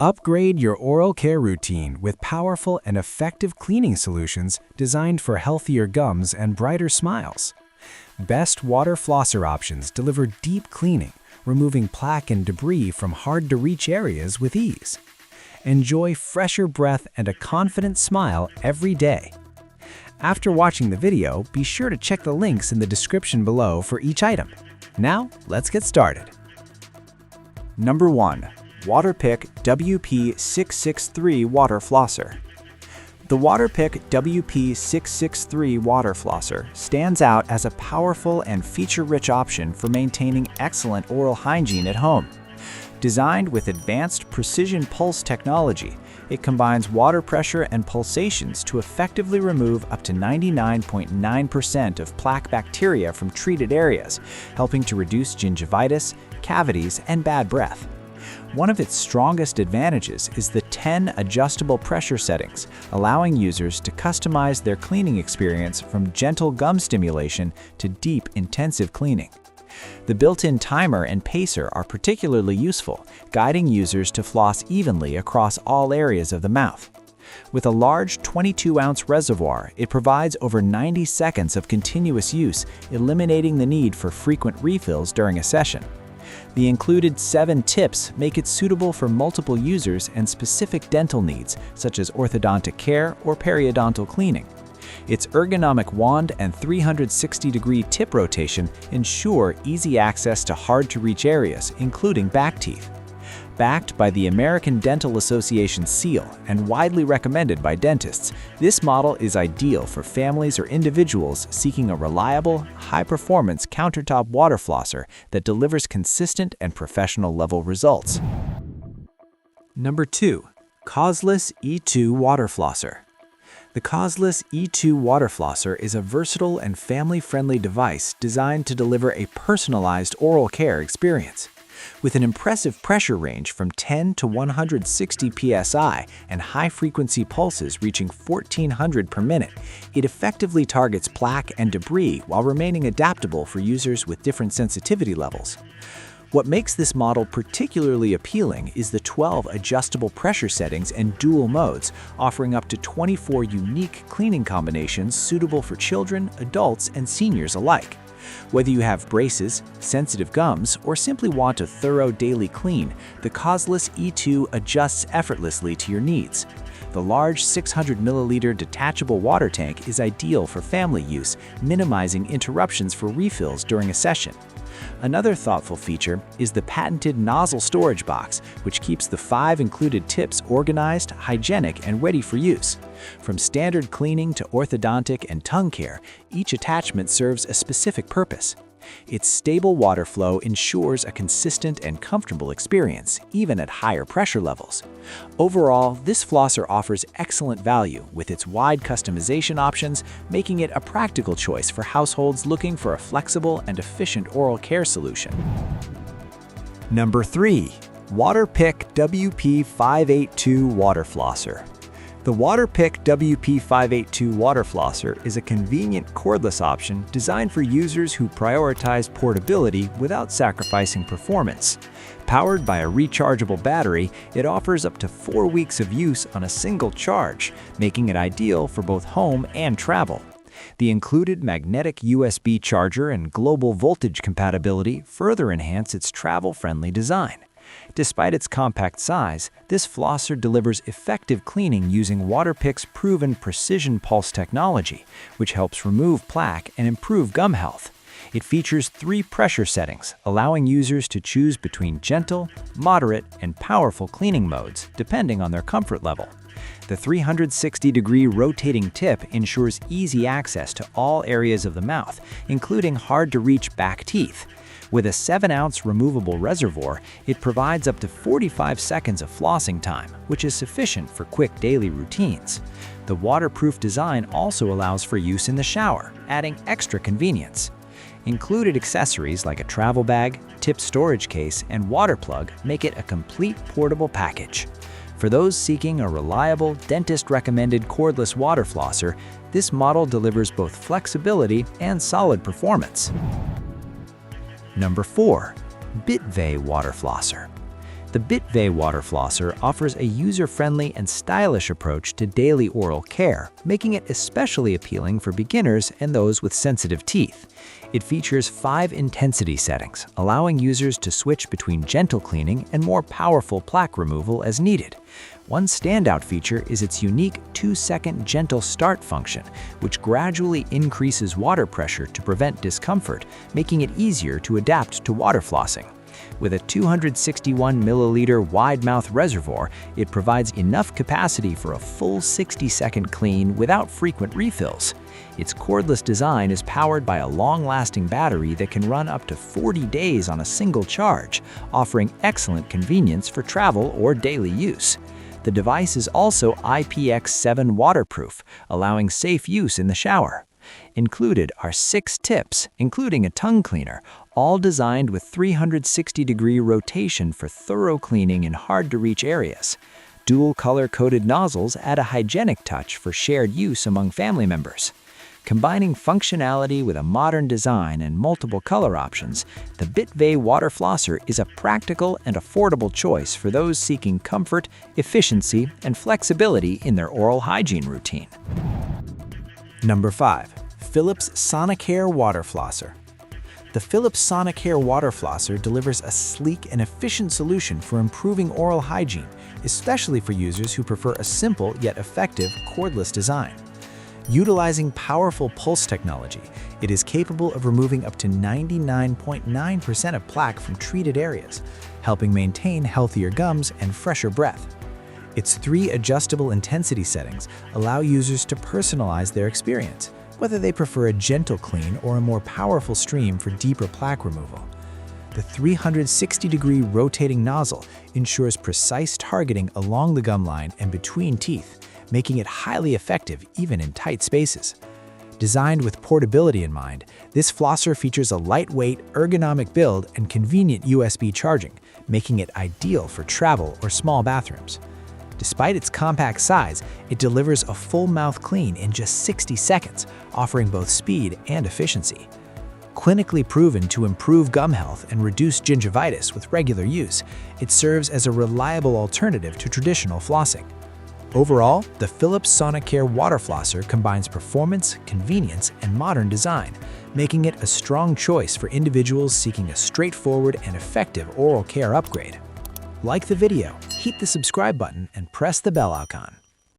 Upgrade your oral care routine with powerful and effective cleaning solutions designed for healthier gums and brighter smiles. Best water flosser options deliver deep cleaning, removing plaque and debris from hard-to-reach areas with ease. Enjoy fresher breath and a confident smile every day. After watching the video, be sure to check the links in the description below for each item. Now, let's get started. Number 1. Waterpik WP663 Water Flosser. The Waterpik WP663 Water Flosser stands out as a powerful and feature-rich option for maintaining excellent oral hygiene at home. Designed with advanced precision pulse technology, it combines water pressure and pulsations to effectively remove up to 99.9% of plaque bacteria from treated areas, helping to reduce gingivitis, cavities, and bad breath. One of its strongest advantages is the 10 adjustable pressure settings, allowing users to customize their cleaning experience from gentle gum stimulation to deep, intensive cleaning. The built-in timer and pacer are particularly useful, guiding users to floss evenly across all areas of the mouth. With a large 22-ounce reservoir, it provides over 90 seconds of continuous use, eliminating the need for frequent refills during a session. The included 7 tips make it suitable for multiple users and specific dental needs, such as orthodontic care or periodontal cleaning. Its ergonomic wand and 360-degree tip rotation ensure easy access to hard-to-reach areas, including back teeth. Backed by the American Dental Association seal and widely recommended by dentists, this model is ideal for families or individuals seeking a reliable, high-performance countertop water flosser that delivers consistent and professional-level results. Number 2. COSLUS E2 Water Flosser. The COSLUS E2 Water Flosser is a versatile and family-friendly device designed to deliver a personalized oral care experience. With an impressive pressure range from 10 to 160 psi and high-frequency pulses reaching 1400 per minute, it effectively targets plaque and debris while remaining adaptable for users with different sensitivity levels. What makes this model particularly appealing is the 12 adjustable pressure settings and dual modes, offering up to 24 unique cleaning combinations suitable for children, adults, and seniors alike. Whether you have braces, sensitive gums, or simply want a thorough daily clean, the COSLUS E2 adjusts effortlessly to your needs. The large 600-milliliter detachable water tank is ideal for family use, minimizing interruptions for refills during a session. Another thoughtful feature is the patented nozzle storage box, which keeps the 5 included tips organized, hygienic, and ready for use. From standard cleaning to orthodontic and tongue care, each attachment serves a specific purpose. Its stable water flow ensures a consistent and comfortable experience, even at higher pressure levels. Overall, this flosser offers excellent value with its wide customization options, making it a practical choice for households looking for a flexible and efficient oral care solution. Number 3. Waterpik WP582 Water Flosser. The Waterpik WP582 Water Flosser is a convenient cordless option designed for users who prioritize portability without sacrificing performance. Powered by a rechargeable battery, it offers up to 4 weeks of use on a single charge, making it ideal for both home and travel. The included magnetic USB charger and global voltage compatibility further enhance its travel-friendly design. Despite its compact size, this flosser delivers effective cleaning using Waterpik's proven precision pulse technology, which helps remove plaque and improve gum health. It features 3 pressure settings, allowing users to choose between gentle, moderate, and powerful cleaning modes, depending on their comfort level. The 360-degree rotating tip ensures easy access to all areas of the mouth, including hard-to-reach back teeth. With a 7-ounce removable reservoir, it provides up to 45 seconds of flossing time, which is sufficient for quick daily routines. The waterproof design also allows for use in the shower, adding extra convenience. Included accessories like a travel bag, tip storage case, and water plug make it a complete portable package. For those seeking a reliable, dentist-recommended cordless water flosser, this model delivers both flexibility and solid performance. Number 4. Bitvae Water Flosser. The Bitvae water flosser offers a user-friendly and stylish approach to daily oral care, making it especially appealing for beginners and those with sensitive teeth. It features 5 intensity settings, allowing users to switch between gentle cleaning and more powerful plaque removal as needed. One standout feature is its unique 2-second gentle start function, which gradually increases water pressure to prevent discomfort, making it easier to adapt to water flossing. With a 261 milliliter wide-mouth reservoir, it provides enough capacity for a full 60-second clean without frequent refills. Its cordless design is powered by a long-lasting battery that can run up to 40 days on a single charge, offering excellent convenience for travel or daily use. The device is also IPX7 waterproof, allowing safe use in the shower. Included are 6 tips, including a tongue cleaner, all designed with 360-degree rotation for thorough cleaning in hard-to-reach areas. Dual color-coded nozzles add a hygienic touch for shared use among family members. Combining functionality with a modern design and multiple color options, the Bitvae water flosser is a practical and affordable choice for those seeking comfort, efficiency, and flexibility in their oral hygiene routine. Number 5. Philips Sonicare Water Flosser. The Philips Sonicare Water Flosser delivers a sleek and efficient solution for improving oral hygiene, especially for users who prefer a simple yet effective cordless design. Utilizing powerful pulse technology, it is capable of removing up to 99.9% of plaque from treated areas, helping maintain healthier gums and fresher breath. Its 3 adjustable intensity settings allow users to personalize their experience, whether they prefer a gentle clean or a more powerful stream for deeper plaque removal. The 360-degree rotating nozzle ensures precise targeting along the gum line and between teeth, making it highly effective even in tight spaces. Designed with portability in mind, this flosser features a lightweight, ergonomic build and convenient USB charging, making it ideal for travel or small bathrooms. Despite its compact size, it delivers a full mouth clean in just 60 seconds, offering both speed and efficiency. Clinically proven to improve gum health and reduce gingivitis with regular use, it serves as a reliable alternative to traditional flossing. Overall, the Philips Sonicare Water Flosser combines performance, convenience, and modern design, making it a strong choice for individuals seeking a straightforward and effective oral care upgrade. Like the video, hit the subscribe button, and press the bell icon.